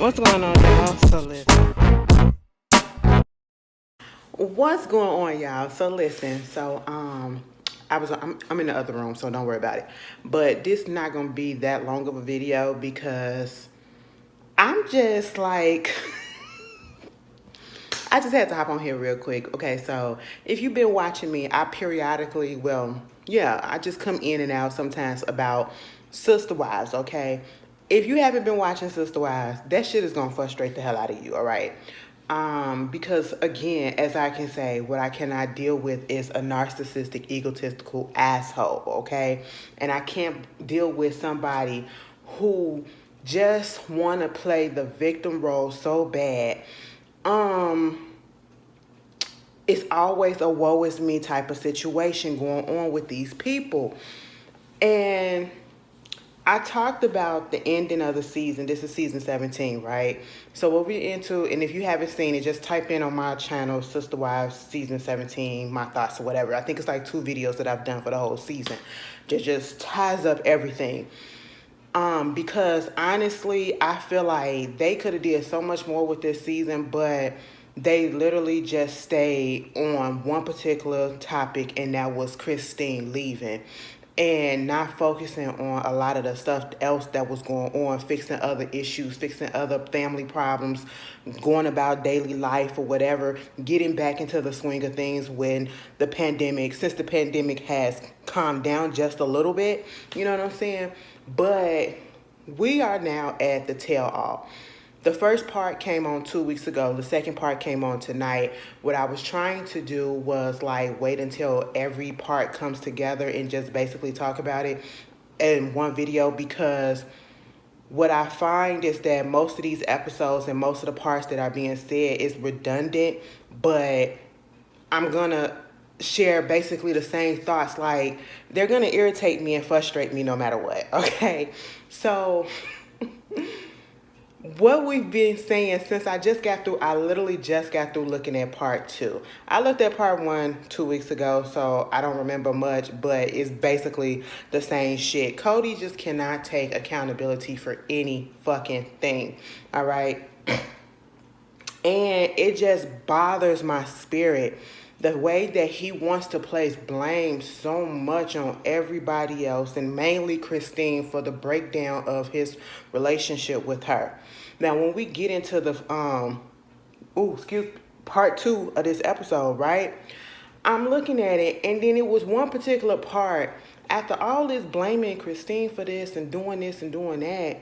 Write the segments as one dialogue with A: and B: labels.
A: What's going on, y'all? So listen. What's going on, y'all? So listen. I'm in the other room, so don't worry about it. But this is not gonna be that long of a video because I'm just like I just had to hop on here real quick. Okay, so if you've been watching me, I periodically, I just come in and out sometimes about Sister Wives, okay? If you haven't been watching Sister Wives, that shit is gonna frustrate the hell out of you, all right? Because again, as I can say, what I cannot deal with is a narcissistic, egotistical asshole, okay? And I can't deal with somebody who just wanna play the victim role so bad. It's always a woe is me type of situation going on with these people. And I talked about the ending of the season. This is season 17, right? So what we're into, and if you haven't seen it, just type in on my channel, Sister Wives season 17, my thoughts or whatever. I think it's like 2 videos that I've done for the whole season. Just ties up everything. Because honestly, I feel like they could have did so much more with this season, but they literally just stayed on one particular topic, and that was Christine leaving and not focusing on a lot of the stuff else that was going on, fixing other issues, fixing other family problems, going about daily life or whatever, getting back into the swing of things since the pandemic has calmed down just a little bit, you know what I'm saying? But we are now at the tell all. The first part came on 2 weeks ago. The second part came on tonight. What I was trying to do was like wait until every part comes together and just basically talk about it in one video, because what I find is that most of these episodes and most of the parts that are being said is redundant, but I'm gonna share basically the same thoughts. Like, they're gonna irritate me and frustrate me no matter what, okay? So what we've been saying since I literally just got through looking at part 2. I looked at part 1 2 weeks ago, so I don't remember much, but it's basically the same shit. Kody just cannot take accountability for any fucking thing, all right? And it just bothers my spirit the way that he wants to place blame so much on everybody else, and mainly Christine, for the breakdown of his relationship with her. Now, when we get into the part 2 of this episode, right? I'm looking at it, and then it was one particular part. After all this blaming Christine for this and doing that,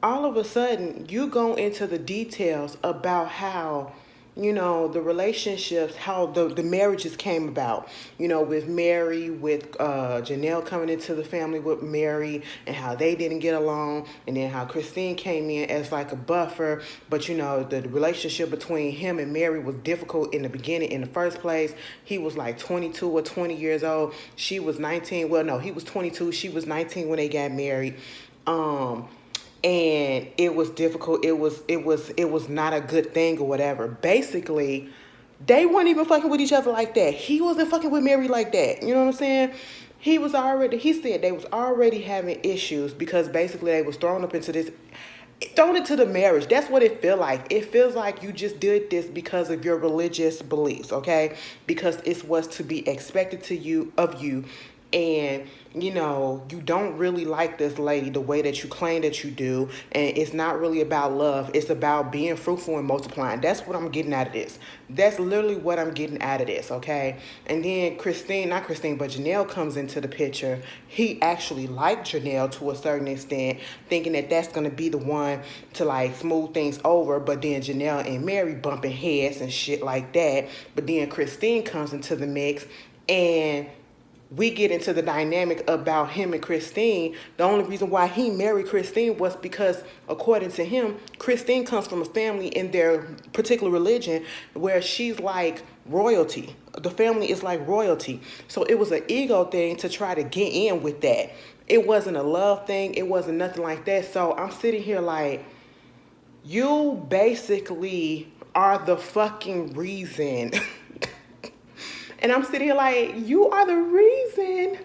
A: all of a sudden you go into the details about how, the relationships, how the marriages came about, with Mary, with Janelle coming into the family with Mary, and how they didn't get along, and then how Christine came in as like a buffer. But the relationship between him and Mary was difficult in the beginning. In the first place, he was like 22 or 20 years old. She was 19. Well, no, he was 22. She was 19 when they got married. And it was difficult. It was not a good thing or whatever. Basically, they weren't even fucking with each other like that. He wasn't fucking with Mary like that. You know what I'm saying? He said they was already having issues because basically they was thrown into the marriage. That's what it feel like. It feels like you just did this because of your religious beliefs, okay? Because it's what's to be expected of you, and you don't really like this lady the way that you claim that you do, and it's not really about love. It's about being fruitful and multiplying. That's what I'm getting out of this. That's literally what I'm getting out of this, okay? And then not Christine, but Janelle comes into the picture. He actually liked Janelle to a certain extent, thinking that that's going to be the one to like smooth things over, but then Janelle and Mary bumping heads and shit like that. But then Christine comes into the mix, and we get into the dynamic about him and Christine. The only reason why he married Christine was because, according to him, Christine comes from a family in their particular religion where she's like royalty. The family is like royalty. So it was an ego thing to try to get in with that. It wasn't a love thing. It wasn't nothing like that. So I'm sitting here like, you basically are the fucking reason. And I'm sitting here like, you are the reason,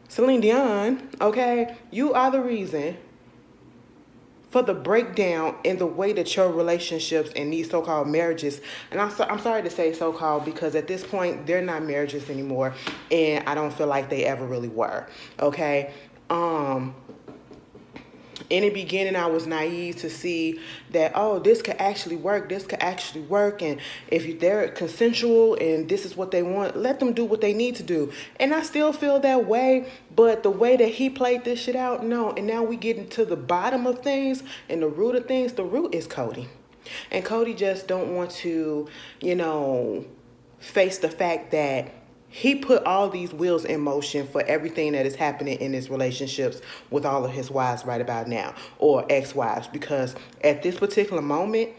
A: Celine Dion, okay? You are the reason for the breakdown in the way that your relationships and these so-called marriages, and I'm sorry to say so-called because at this point they're not marriages anymore, and I don't feel like they ever really were. Okay. In the beginning, I was naive to see that, oh, this could actually work. This could actually work. And if they're consensual and this is what they want, let them do what they need to do. And I still feel that way. But the way that he played this shit out, no. And now we get into the bottom of things and the root of things. The root is Kody. And Kody just don't want to, face the fact that he put all these wheels in motion for everything that is happening in his relationships with all of his wives right about now, or ex-wives, because at this particular moment,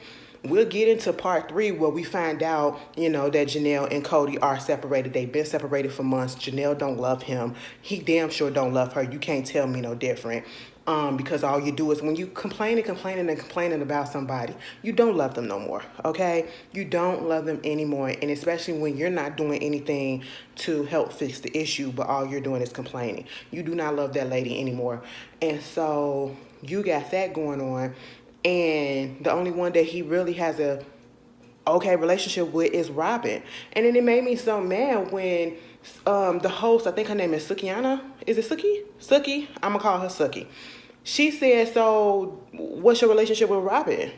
A: we'll get into part 3 where we find out, that Janelle and Kody are separated. They've been separated for months. Janelle don't love him. He damn sure don't love her. You can't tell me no different. Because all you do is when you complaining about somebody, you don't love them no more, okay? You don't love them anymore, and especially when you're not doing anything to help fix the issue, but all you're doing is complaining. You do not love that lady anymore, and so you got that going on, and the only one that he really has a okay relationship with is Robin. And then it made me so mad when the host, I think her name is Sukiana. Is it Suki? Suki? I'm gonna call her Suki. She said, so what's your relationship with Robin?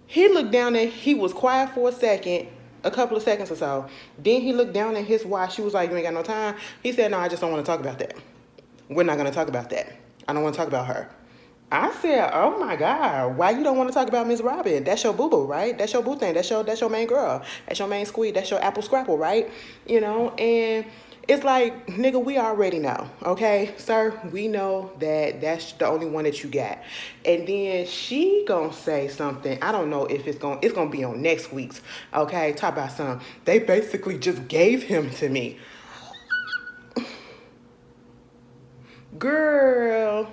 A: He looked down and he was quiet for a couple of seconds or so. Then he looked down at his watch. She was like, you ain't got no time? He said, no, I just don't want to talk about that. We're not going to talk about that. I don't want to talk about her. I said, oh my God, why you don't want to talk about Miss Robin? That's your boo-boo, right? That's your boo thing. That's your main girl. That's your main squeeze. That's your apple scrapple, right? And it's like, nigga, we already know, okay? Sir, we know that that's the only one that you got. And then she gonna say something. I don't know if it's gonna be on next week's, okay? Talk about something. They basically just gave him to me. Girl,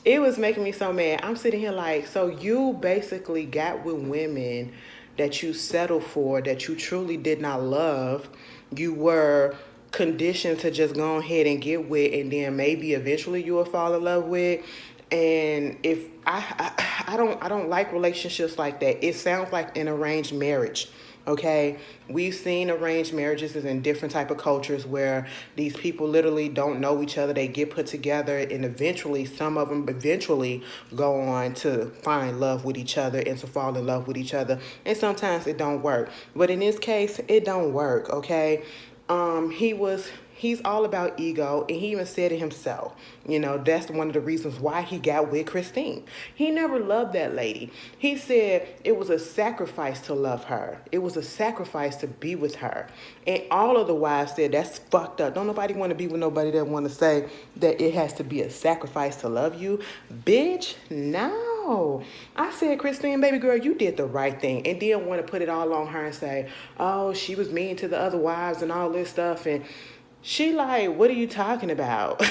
A: it was making me so mad. I'm sitting here like, so you basically got with women that you settled for, that you truly did not love. You were conditioned to just go ahead and get with, and then maybe eventually you will fall in love with. And if I don't like relationships like that. It sounds like an arranged marriage. Okay, we've seen arranged marriages in different type of cultures where these people literally don't know each other. They get put together, and eventually, some of them go on to find love with each other and to fall in love with each other. And sometimes it don't work, but in this case, it don't work. Okay, he's all about ego, and he even said it himself. That's one of the reasons why he got with Christine. He never loved that lady. He said it was a sacrifice to love her. It was a sacrifice to be with her. And all of the wives said that's fucked up. Don't nobody want to be with nobody that want to say that it has to be a sacrifice to love you. Bitch, no. I said, Christine, baby girl, you did the right thing, and didn't want to put it all on her and say, oh, she was mean to the other wives and all this stuff. And she like, what are you talking about?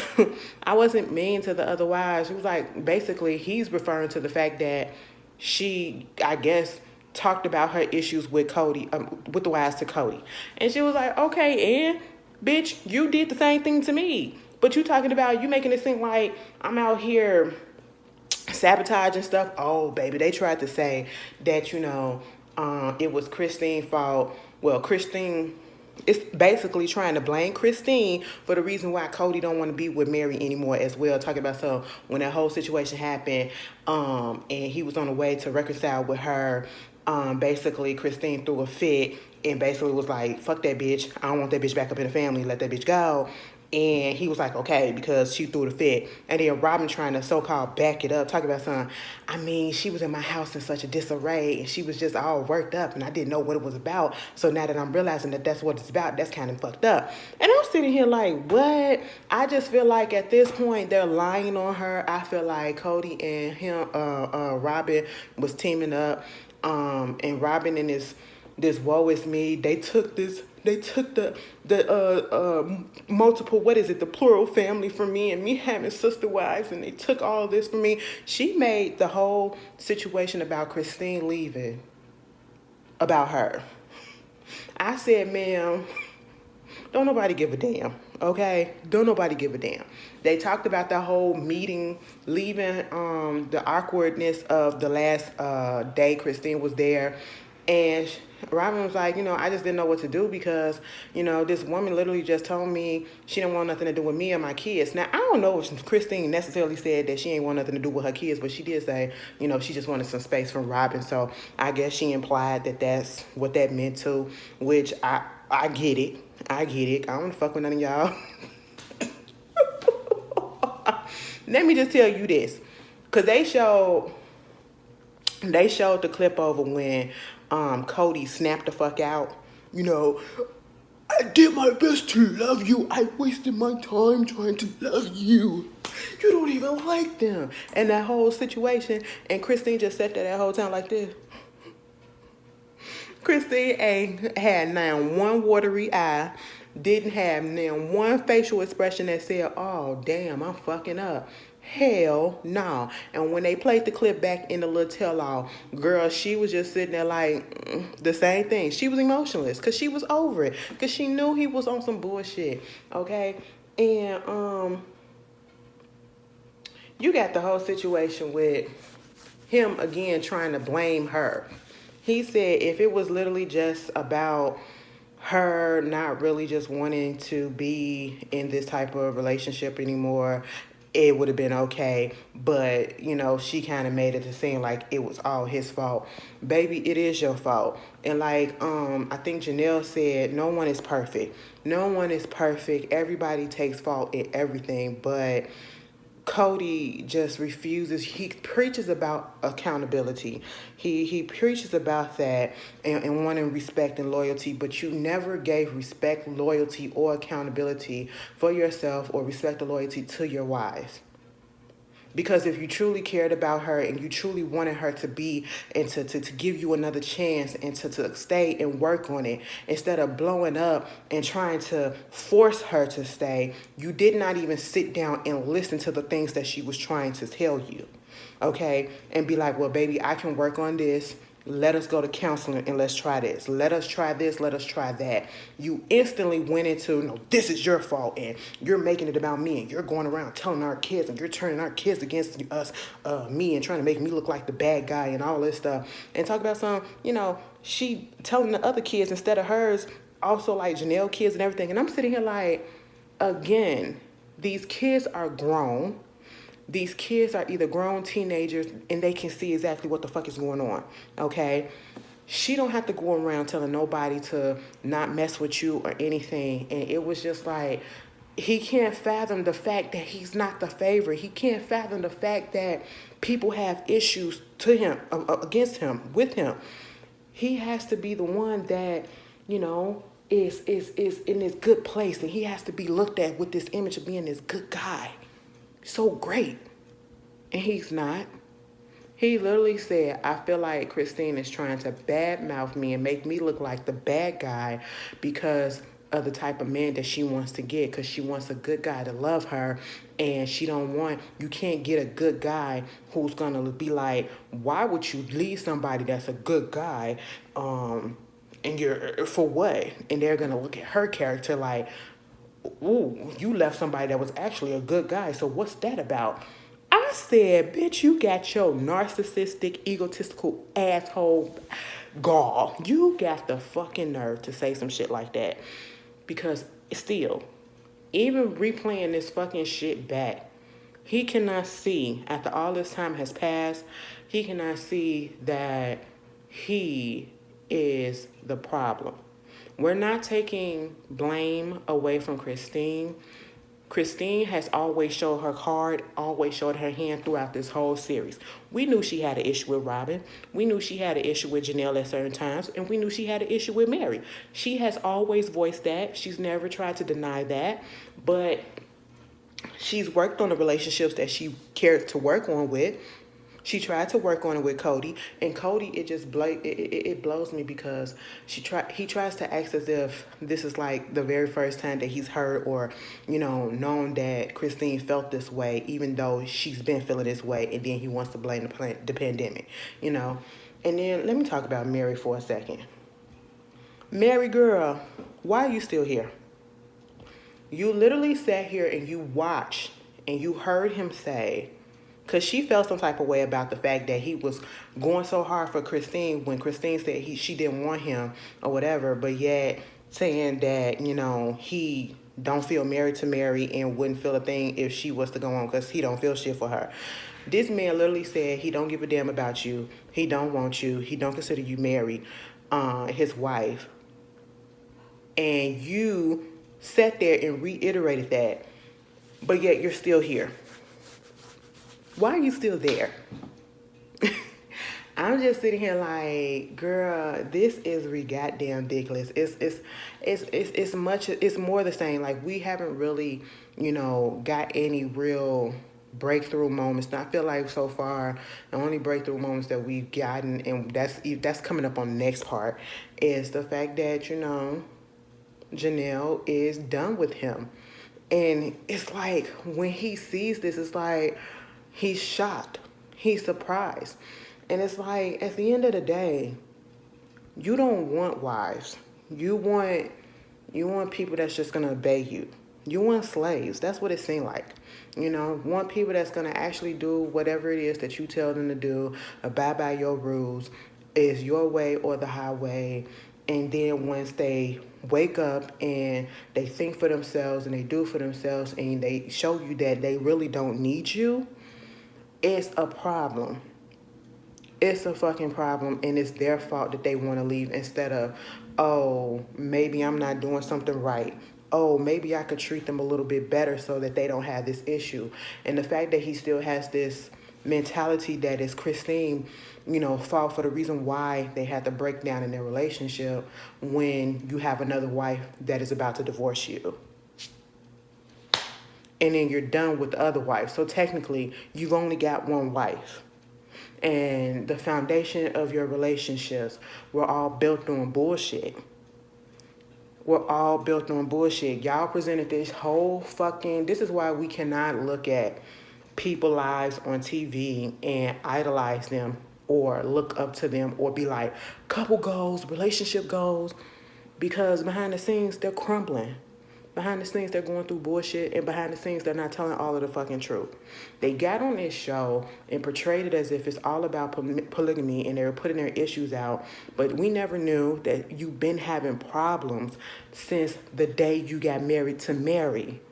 A: I wasn't mean to the other wives. She was like, basically, he's referring to the fact that she, I guess, talked about her issues with Kody, with the wives to Kody. And she was like, okay, and bitch, you did the same thing to me. But you talking about, you making it seem like I'm out here sabotaging stuff. Oh, baby, they tried to say that, it was Christine's fault. Well, Christine... It's basically trying to blame Christine for the reason why Kody don't want to be with Mary anymore as well. Talking about so when that whole situation happened, and he was on the way to reconcile with her, basically Christine threw a fit and basically was like, fuck that bitch. I don't want that bitch back up in the family. Let that bitch go. And he was like, okay, because she threw the fit. And then Robin trying to so-called back it up, talking about something. I mean, she was in my house in such a disarray, and she was just all worked up, and I didn't know what it was about. So now that I'm realizing that that's what it's about, that's kind of fucked up. And I'm sitting here like, what? I just feel like at this point, they're lying on her. I feel like Kody and him, Robin was teaming up. And Robin and this woe is me, they took the multiple, the plural family from me, and me having sister wives, and they took all this from me. She made the whole situation about Christine leaving about her. I said, ma'am, don't nobody give a damn, okay? Don't nobody give a damn. They talked about the whole meeting, leaving the awkwardness of the last day Christine was there. And Robin was like, I just didn't know what to do because, this woman literally just told me she didn't want nothing to do with me or my kids. Now, I don't know if Christine necessarily said that she ain't want nothing to do with her kids, but she did say, she just wanted some space from Robin. So I guess she implied that that's what that meant too, which I get it. I get it. I don't fuck with none of y'all. Let me just tell you this. Because they showed the clip over when Kody snapped the fuck out. I did my best to love you. I wasted my time trying to love you. You don't even like them. And that whole situation. And Christine just sat there that whole time like this. Christine ain't had now one watery eye. Didn't have now one facial expression that said, oh, damn, I'm fucking up. Hell no. And when they played the clip back in the little tell-all, girl, she was just sitting there like the same thing. She was emotionless because she was over it. Because she knew he was on some bullshit. Okay? And you got the whole situation with him again trying to blame her. He said if it was literally just about her not really just wanting to be in this type of relationship anymore, it would have been okay. But, she kind of made it to seem like it was all his fault. Baby, it is your fault. And like, I think Janelle said, no one is perfect. No one is perfect. Everybody takes fault in everything. But Kody just refuses. He preaches about accountability. He preaches about that and wanting respect and loyalty, but you never gave respect, loyalty, or accountability for yourself or respect or loyalty to your wives. Because if you truly cared about her and you truly wanted her to be and to give you another chance and to stay and work on it, instead of blowing up and trying to force her to stay, you did not even sit down and listen to the things that she was trying to tell you, okay? And be like, well, baby, I can work on this. Let us go to counseling and let's try this. Let us try this. Let us try that. You instantly went into, no, this is your fault and you're making it about me and you're going around telling our kids and you're turning our kids against us, me, and trying to make me look like the bad guy and all this stuff. And talk about some, she telling the other kids instead of hers, also like Janelle kids and everything. And I'm sitting here like, again, these kids are grown. These kids are either grown teenagers and they can see exactly what the fuck is going on, okay? She don't have to go around telling nobody to not mess with you or anything. And it was just like, he can't fathom the fact that he's not the favorite. He can't fathom the fact that people have issues to him, against him, with him. He has to be the one that, is in this good place. And he has to be looked at with this image of being this good guy. So great. And he's not. He literally said, I feel like Christine is trying to badmouth me and make me look like the bad guy because of the type of man that she wants to get, because she wants a good guy to love her, and you can't get a good guy who's gonna be like, why would you leave somebody that's a good guy, and you're, for what? And they're gonna look at her character like, ooh, you left somebody that was actually a good guy, so what's that about? I said, bitch, you got your narcissistic, egotistical asshole gall. You got the fucking nerve to say some shit like that. Because still, even replaying this fucking shit back, he cannot see, after all this time has passed, he cannot see that he is the problem. We're not taking blame away from Christine. Christine has always showed her card, always showed her hand throughout this whole series. We knew she had an issue with Robin. We knew she had an issue with Janelle at certain times. And we knew she had an issue with Mary. She has always voiced that. She's never tried to deny that. But she's worked on the relationships that she cared to work on with. She tried to work on it with Kody, and Kody, it blows me because he tries to act as if this is like the very first time that he's heard or, known that Christine felt this way, even though she's been feeling this way, and then he wants to blame the pandemic, And then let me talk about Mary for a second. Mary girl, why are you still here? You literally sat here and you watched and you heard him say, because she felt some type of way about the fact that he was going so hard for Christine when Christine said she didn't want him or whatever, but yet saying that, he don't feel married to Mary and wouldn't feel a thing if she was to go on because he don't feel shit for her. This man literally said he don't give a damn about you. He don't want you. He don't consider you married, his wife. And you sat there and reiterated that, but yet you're still here. Why are you still there? I'm just sitting here like, girl, this is goddamn ridiculous. It's more the same. Like, we haven't really, got any real breakthrough moments. And I feel like so far the only breakthrough moments that we've gotten, and that's coming up on the next part, is the fact that, Janelle is done with him. And it's like, when he sees this, it's like he's shocked. He's surprised. And it's like, at the end of the day, you don't want wives. You want people that's just gonna obey you. You want slaves. That's what it seemed like. Want people that's gonna actually do whatever it is that you tell them to do, abide by your rules, is your way or the highway. And then once they wake up and they think for themselves and they do for themselves and they show you that they really don't need you, it's a problem. It's a fucking problem, and it's their fault that they want to leave instead of, oh, maybe I'm not doing something right. Oh, maybe I could treat them a little bit better so that they don't have this issue. And the fact that he still has this mentality that is Christine, fault for the reason why they had to break down in their relationship when you have another wife that is about to divorce you. And then you're done with the other wife. So technically, you've only got one wife. And the foundation of your relationships were all built on bullshit. Y'all presented this whole this is why we cannot look at people's lives on TV and idolize them or look up to them or be like, couple goals, relationship goals, because behind the scenes, they're crumbling. Behind the scenes, they're going through bullshit, and behind the scenes, they're not telling all of the fucking truth. They got on this show and portrayed it as if it's all about polygamy, and they were putting their issues out, but we never knew that you've been having problems since the day you got married to Mary.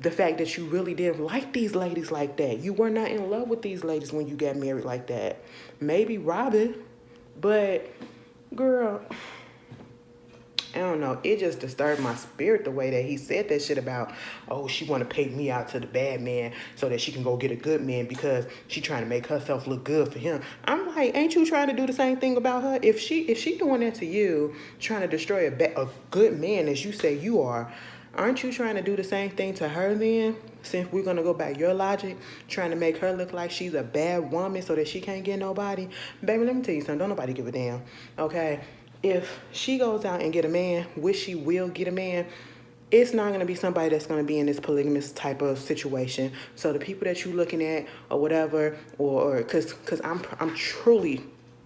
A: The fact that you really didn't like these ladies like that. You were not in love with these ladies when you got married like that. Maybe Robin, but girl, I don't know. It just disturbed my spirit the way that he said that shit about, oh, she want to pay me out to the bad man so that she can go get a good man because she trying to make herself look good for him. I'm like, ain't you trying to do the same thing about her? If she doing that to you, trying to destroy a good man as you say you are, aren't you trying to do the same thing to her then? Since we're going to go by your logic, trying to make her look like she's a bad woman so that she can't get nobody. Baby, let me tell you something. Don't nobody give a damn, okay? If she goes out and get a man, which she will get a man, it's not going to be somebody that's going to be in this polygamous type of situation. So the people that you're looking at or whatever, or because I'm truly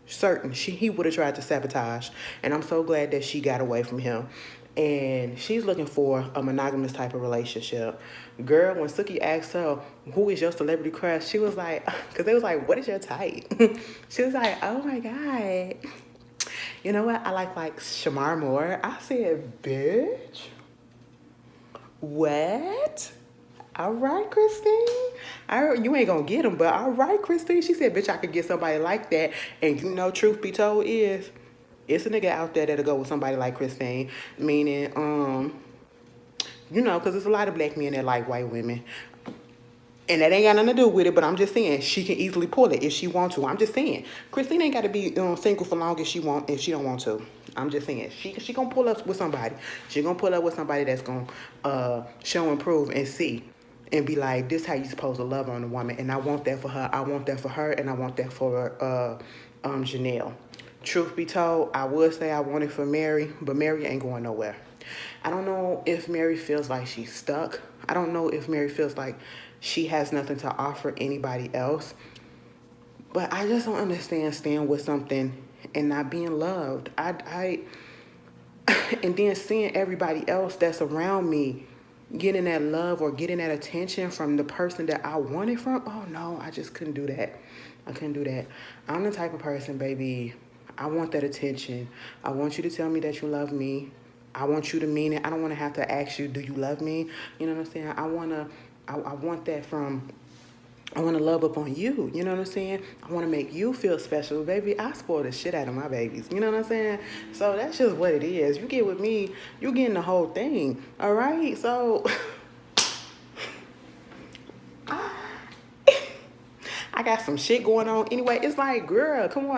A: certain he would have tried to sabotage. And I'm so glad that she got away from him. And she's looking for a monogamous type of relationship. Girl, when Suki asked her, who is your celebrity crush? She was like, because they was like, what is your type? She was like, oh my God. You know what? I like Shamar Moore. I said, bitch. What? All right, Christine. You ain't gonna get him, but all right, Christine. She said, bitch, I could get somebody like that. And truth be told is, it's a nigga out there that'll go with somebody like Christine. Meaning, because there's a lot of black men that like white women. And that ain't got nothing to do with it, but I'm just saying she can easily pull it if she want to. I'm just saying Christine ain't got to be single for long if she don't want to. I'm just saying she gonna pull up with somebody. She gonna pull up with somebody that's gonna show and prove and see and be like, this how you supposed to love on a woman. And I want that for her. I want that for her, and I want that for Janelle. Truth be told, I would say I want it for Mary, but Mary ain't going nowhere. I don't know if Mary feels like she's stuck. I don't know if Mary feels like she has nothing to offer anybody else. But I just don't understand staying with something and not being loved. I and then seeing everybody else that's around me getting that love or getting that attention from the person that I wanted from. Oh no, I just couldn't do that. I couldn't do that. I'm the type of person, baby, I want that attention. I want you to tell me that you love me. I want you to mean it. I don't want to have to ask you, do you love me? You know what I'm saying? I want that from, I want to love up on you. You know what I'm saying? I want to make you feel special. Baby, I spoil the shit out of my babies. You know what I'm saying? So that's just what it is. You get with me, you getting the whole thing. All right? So I got some shit going on. Anyway, it's like, girl, come on.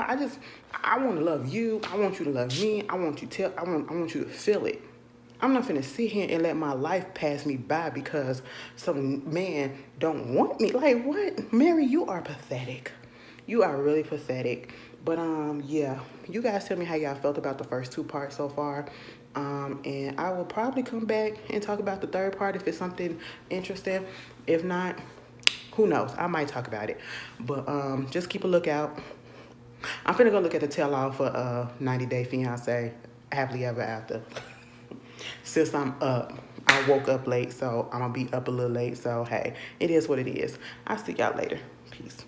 A: I want to love you. I want you to love me. I want you to feel it. I'm not finna sit here and let my life pass me by because some man don't want me. Like, what? Mary, you are pathetic. You are really pathetic. But yeah, you guys tell me how y'all felt about the first two parts so far. And I will probably come back and talk about the third part if it's something interesting. If not, who knows? I might talk about it. But just keep a lookout. I'm finna go look at the tell-all for 90 Day Fiance Happily Ever After. Since I'm up, I woke up late, so I'm gonna be up a little late. So hey, it is what it is. I'll see y'all later. Peace.